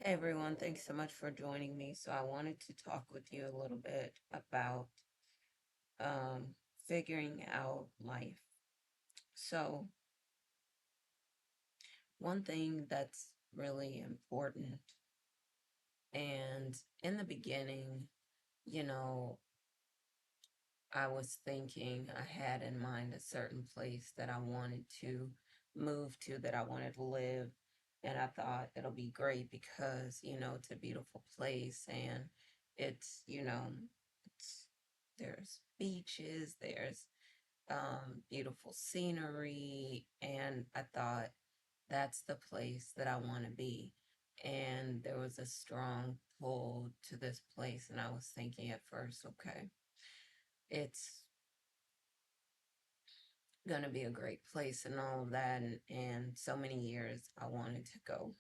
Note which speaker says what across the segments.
Speaker 1: Everyone, thanks so much for joining me. So I wanted to talk with you a little bit about um, figuring out life. So one thing that's really important, and in the beginning, you know, I was thinking I had in mind a certain place that I wanted to move to, that I wanted to live. And I thought it'll be great because, it's a beautiful place and it's there's beaches, there's beautiful scenery, and I thought that's the place that I want to be. And there was a strong pull to this place, and I was thinking at first, okay, it's gonna be a great place and all of that, and so many years I wanted to go.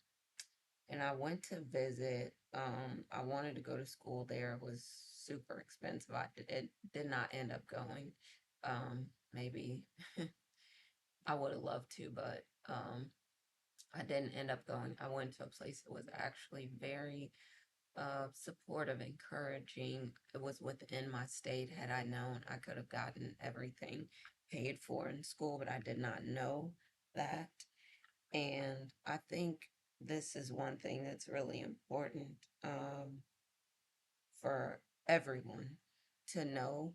Speaker 1: And I went to visit. I wanted to go to school there. It was super expensive. It did not end up going. Maybe I would have loved to, but I didn't end up going. I went to a place that was actually very supportive, encouraging. It was within my state. Had I known, I could have gotten everything paid for in school, but I did not know that. And I think this is one thing that's really important for everyone to know.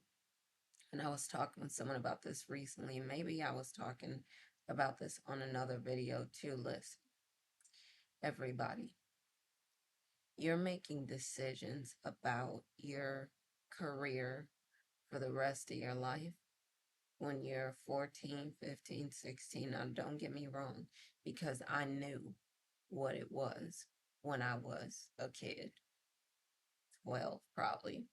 Speaker 1: And I was talking with someone about this recently, and maybe I was talking about this on another video too. Listen, everybody, you're making decisions about your career for the rest of your life when you're 14, 15, 16. Now, don't get me wrong, because I knew what it was when I was a kid, 12, probably,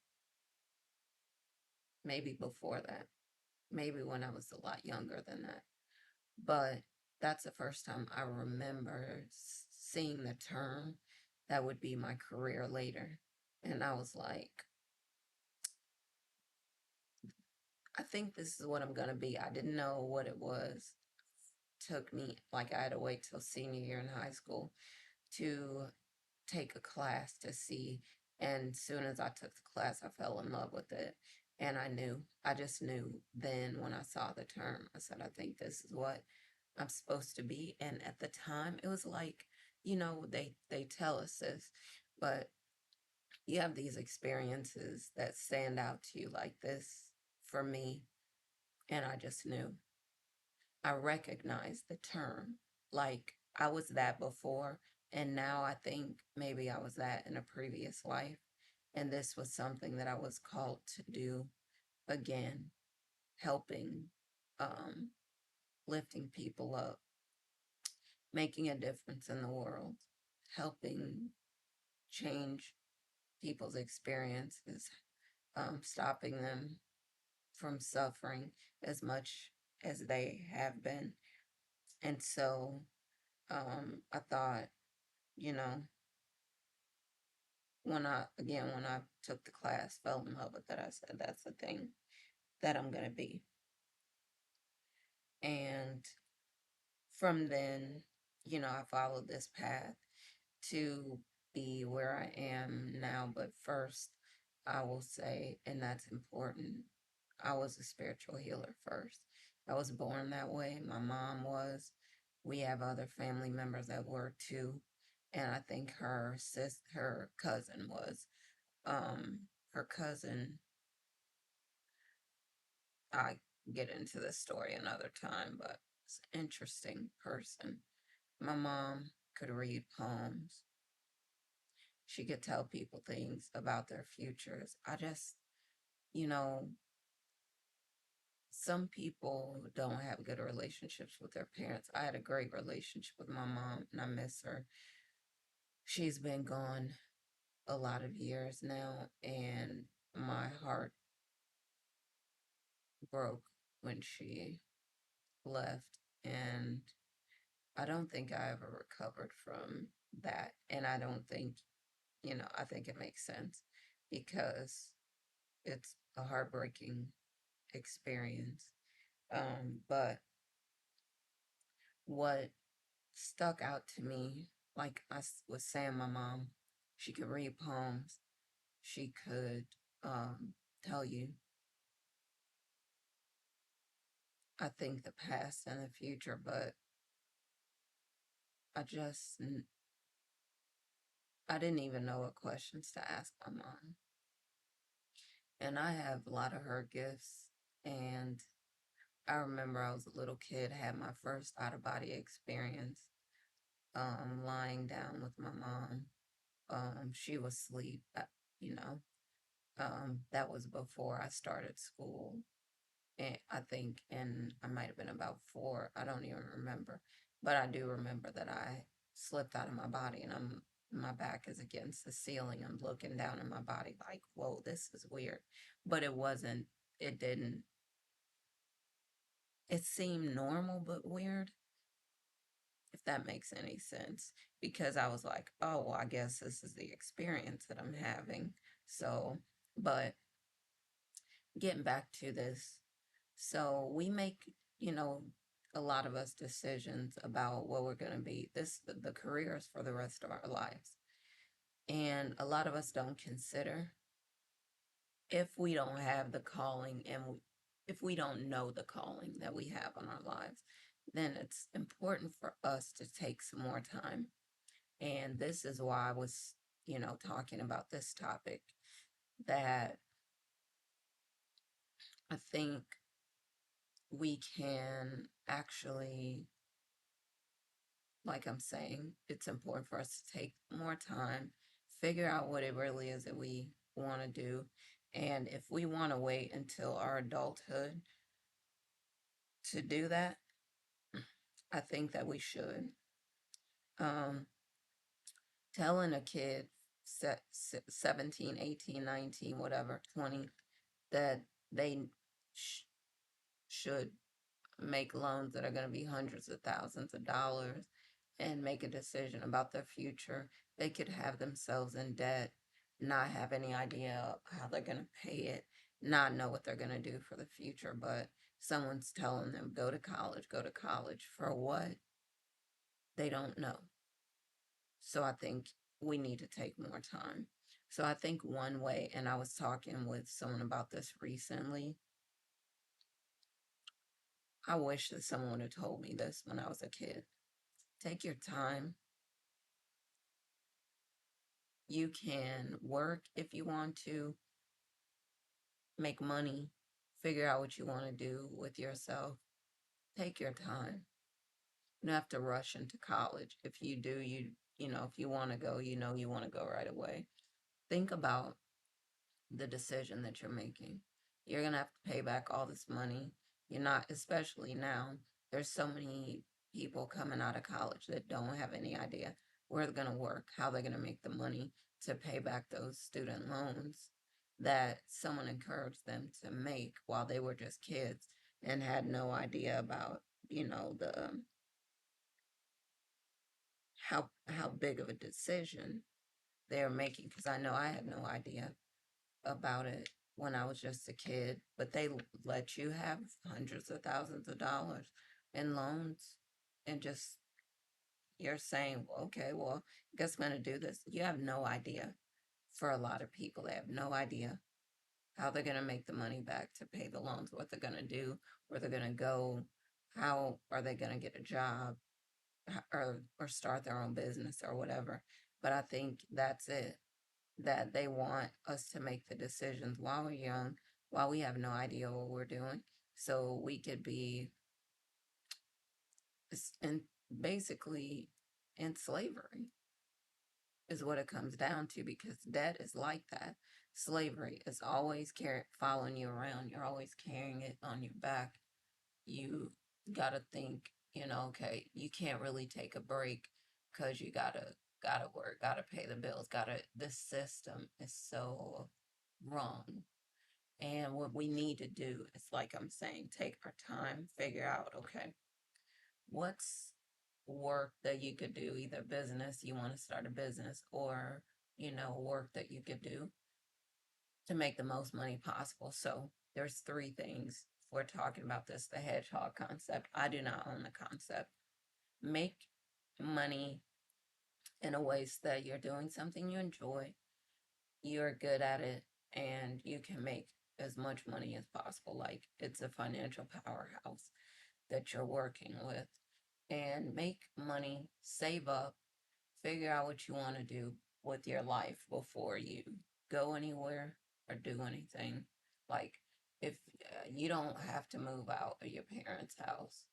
Speaker 1: maybe before that, maybe when I was a lot younger than that. But that's the first time I remember seeing the term that would be my career later. And I was like, I think this is what I'm going to be. I didn't know what it was. Took me, like, I had to wait till senior year in high school to take a class to see. And soon as I took the class, I fell in love with it. And I just knew then when I saw the term, I said, I think this is what I'm supposed to be. And at the time, it was like, they tell us this, but you have these experiences that stand out to you like this for me. And I just knew. I recognized the term. Like I was that before, and now I think maybe I was that in a previous life. And this was something that I was called to do again, helping, um, lifting people up, making a difference in the world, helping change people's experiences, stopping them from suffering as much as they have been. And so I thought, you know, when I took the class, fell in love with it, I said, that's the thing that I'm going to be. And from then, I followed this path to be where I am now. But first, I will say, and that's important, I was a spiritual healer first. I was born that way. My mom was. We have other family members that were too. And I think her cousin was. Her cousin, I get into this story another time, but it's an interesting person. My mom could read poems. She could tell people things about their futures. You know, some people don't have good relationships with their parents. I had a great relationship with my mom, and I miss her. She's been gone a lot of years now, and my heart broke when she left. And I don't think I ever recovered from that. And I don't think, I think it makes sense because it's a heartbreaking experience. But what stuck out to me, like was saying, my mom, she could read poems. She could tell you, I think, the past and the future, but I just, I didn't even know what questions to ask my mom. And I have a lot of her gifts. And I remember I was a little kid, had my first out of body experience, lying down with my mom. She was asleep, you know. That was before I started school. And I think, and I might have been about 4. I don't even remember, but I do remember that I slipped out of my body, and my back is against the ceiling. I'm looking down in my body like, whoa, this is weird. But it wasn't. It didn't. It seemed normal but weird, if that makes any sense, because I was like, oh, well, I guess this is the experience that I'm having. So, but getting back to this, so we make, you know, a lot of us decisions about what we're going to be. The careers for the rest of our lives. And a lot of us don't consider, if we don't have the calling, and if we don't know the calling that we have on our lives, then it's important for us to take some more time. And this is why I was, talking about this topic, that I think we can actually, like I'm saying, it's important for us to take more time, figure out what it really is that we want to do. And if we want to wait until our adulthood to do that, I think that we should. Um, Telling a kid, 17, 18, 19, whatever, 20, that they sh- should make loans that are going to be hundreds of thousands of dollars and make a decision about their future. They could have themselves in debt, not have any idea how they're going to pay it, not know what they're going to do for the future, but someone's telling them, go to college, go to college. For what? They don't know. So I think we need to take more time. So I think one way, and I was talking with someone about this recently, I wish that someone had told me this when I was a kid. Take your time. You can work if you want to, make money, figure out what you want to do with yourself. Take your time. You don't have to rush into college. If you do, if you want to go, you want to go right away. Think about the decision that you're making. You're going to have to pay back all this money. You're not, especially now, there's so many people coming out of college that don't have any idea where they're going to work, how they're going to make the money to pay back those student loans that someone encouraged them to make while they were just kids and had no idea about, the how big of a decision they're making, because I know I had no idea about it when I was just a kid, but they let you have hundreds of thousands of dollars in loans, and just, you're saying, well, okay, well, I guess I'm going to do this. You have no idea. For a lot of people, they have no idea how they're going to make the money back to pay the loans, what they're going to do, where they're going to go, how are they going to get a job, or start their own business or whatever. But I think that's it, that they want us to make the decisions while we're young, while we have no idea what we're doing. So we could be in, basically in slavery, is what it comes down to, because debt is like that. Slavery is always following you around. You're always carrying it on your back. You got to think, okay, you can't really take a break because you gotta work, gotta pay the bills, this system is so wrong. And what we need to do is, like I'm saying, take our time, figure out, okay, what's work that you could do, either business, you want to start a business, or, work that you could do to make the most money possible. So there's 3 things. We're talking about this, the hedgehog concept. I do not own the concept. Make money in a way so that you're doing something you enjoy, you're good at it, and you can make as much money as possible. Like it's a financial powerhouse that you're working with. And make money, save up, figure out what you want to do with your life before you go anywhere or do anything. Like, if you don't have to move out of your parents' house,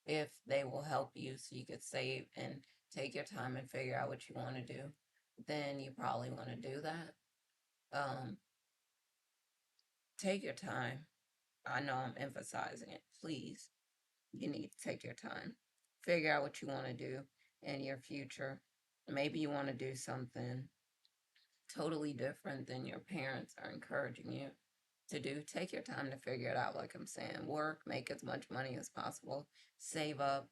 Speaker 1: if they will help you so you could save and take your time and figure out what you want to do, then you probably want to do that. Um, take your time. I know I'm emphasizing it. Please, you need to take your time. Figure out what you want to do in your future. Maybe you want to do something totally different than your parents are encouraging you to do. Take your time to figure it out, like I'm saying. Work, make as much money as possible, save up,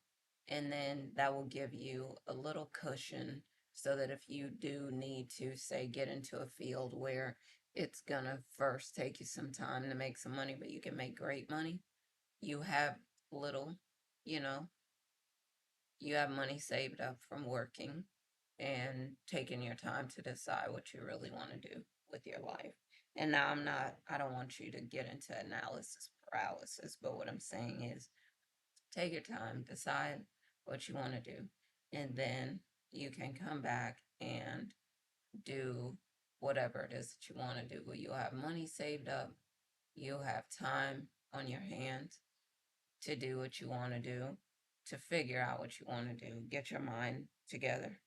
Speaker 1: and then that will give you a little cushion so that if you do need to, say, get into a field where it's gonna first take you some time to make some money, but you can make great money, you have little, you know, you have money saved up from working and taking your time to decide what you really want to do with your life. And now I don't want you to get into analysis paralysis, but what I'm saying is take your time, decide what you want to do, and then you can come back and do whatever it is that you want to do. But you'll have money saved up, you'll have time on your hands to do what you want to do, to figure out what you want to do, get your mind together,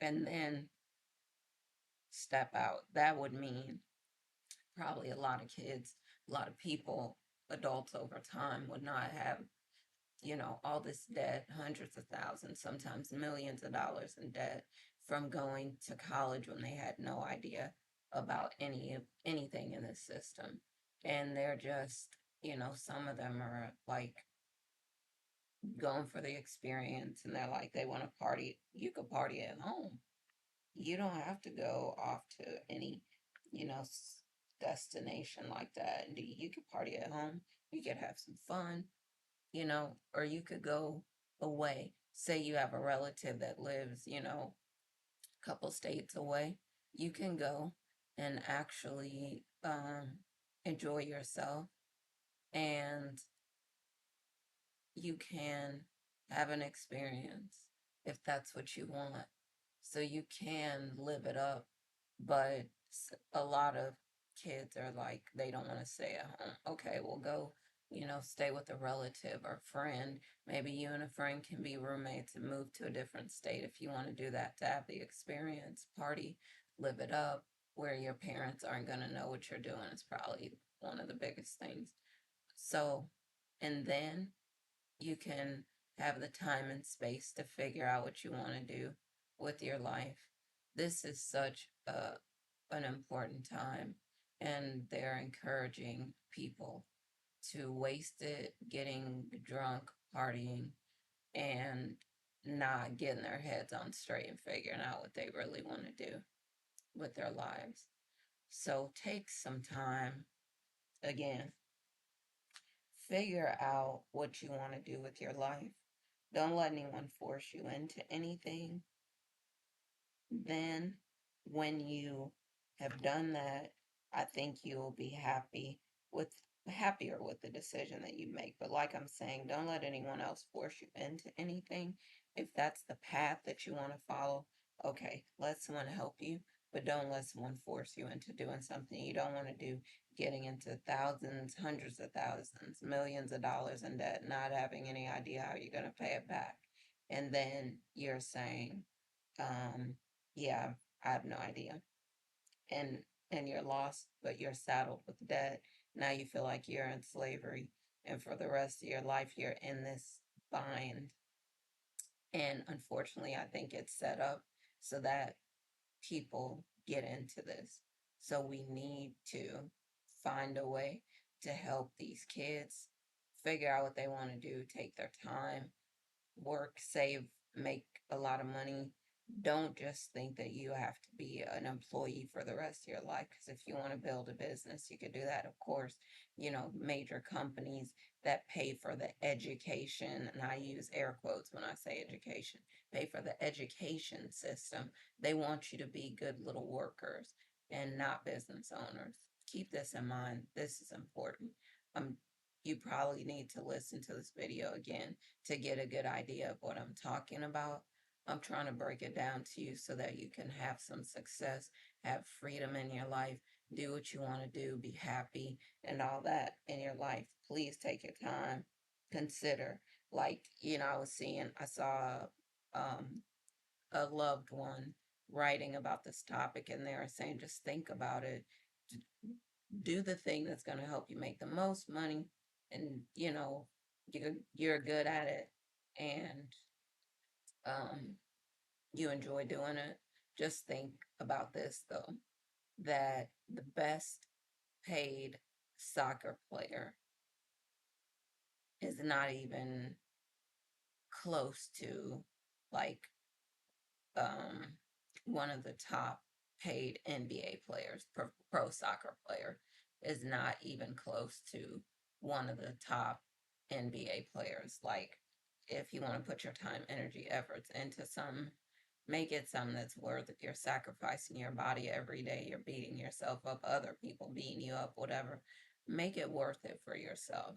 Speaker 1: and then step out. That would mean probably a lot of kids, a lot of people, adults over time would not have, all this debt, hundreds of thousands, sometimes millions of dollars in debt from going to college when they had no idea about anything in this system. And they're just, some of them are like going for the experience and they're like they want to party. You could party at home. You don't have to go off to any, destination like that. And you could party at home. You could have some fun, or you could go away. Say you have a relative that lives, a couple states away. You can go and actually enjoy yourself, and you can have an experience if that's what you want. So you can live it up, but a lot of kids are like, they don't want to stay at home. Okay, we'll go, stay with a relative or friend. Maybe you and a friend can be roommates and move to a different state if you want to do that, to have the experience, party, live it up, where your parents aren't going to know what you're doing is probably one of the biggest things. So, and then you can have the time and space to figure out what you want to do with your life. This is such an important time, and they're encouraging people to waste it getting drunk, partying, and not getting their heads on straight and figuring out what they really want to do with their lives. So take some time, again, figure out what you want to do with your life. Don't let anyone force you into anything. Then, when you have done that, I think you'll be with happier with the decision that you make. But like I'm saying, don't let anyone else force you into anything. If that's the path that you want to follow, okay, let someone help you, but don't let someone force you into doing something you don't want to do, getting into thousands, hundreds of thousands, millions of dollars in debt, not having any idea how you're going to pay it back. And then you're saying, um, yeah, I have no idea. And you're lost, but you're saddled with debt. Now you feel like you're in slavery, and for the rest of your life you're in this bind. And unfortunately, I think it's set up so that people get into this. So we need to find a way to help these kids figure out what they want to do, take their time, work, save, make a lot of money, don't just think that you have to be an employee for the rest of your life. Because if you want to build a business, you could do that. Of course, major companies that pay for the education, and I use air quotes when I say education, pay for the education system. They want you to be good little workers and not business owners. Keep this in mind. This is important. Um, you probably need to listen to this video again to get a good idea of what I'm talking about. I'm trying to break it down to you so that you can have some success, have freedom in your life, do what you want to do, be happy, and all that in your life. Please take your time, consider. Like, I saw um, a loved one writing about this topic, and they were saying, just think about it. Do the thing that's going to help you make the most money, and you're good at it, and um, you enjoy doing it. Just think about this though, that the best paid soccer player is not even close to like um one of the top paid NBA players, pro soccer player is not even close to one of the top NBA players. Like, if you want to put your time, energy, efforts into some, make it something that's worth it. You're sacrificing your body every day. You're beating yourself up, other people beating you up, whatever. Make it worth it for yourself.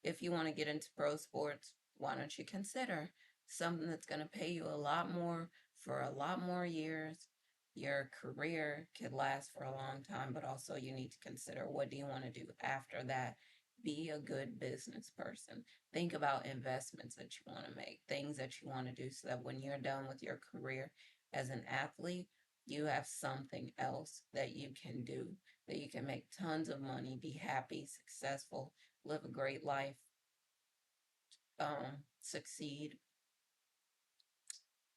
Speaker 1: If you want to get into pro sports, why don't you consider something that's going to pay you a lot more for a lot more years? Your career could last for a long time, but also you need to consider, what do you want to do after that? Be a good business person. Think about investments that you want to make, things that you want to do, so that when you're done with your career as an athlete, you have something else that you can do, that you can make tons of money, be happy, successful, live a great life, succeed.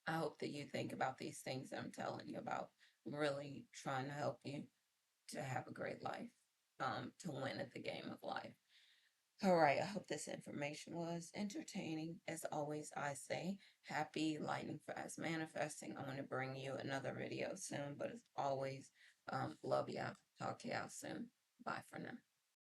Speaker 1: I hope that you think about these things I'm telling you about. I'm really trying to help you to have a great life, to win at the game of life. All right, I hope this information was entertaining. As always, I say happy lightning fast manifesting. I'm going to bring you another video soon, but as always, love y'all. Talk to y'all soon. Bye for now.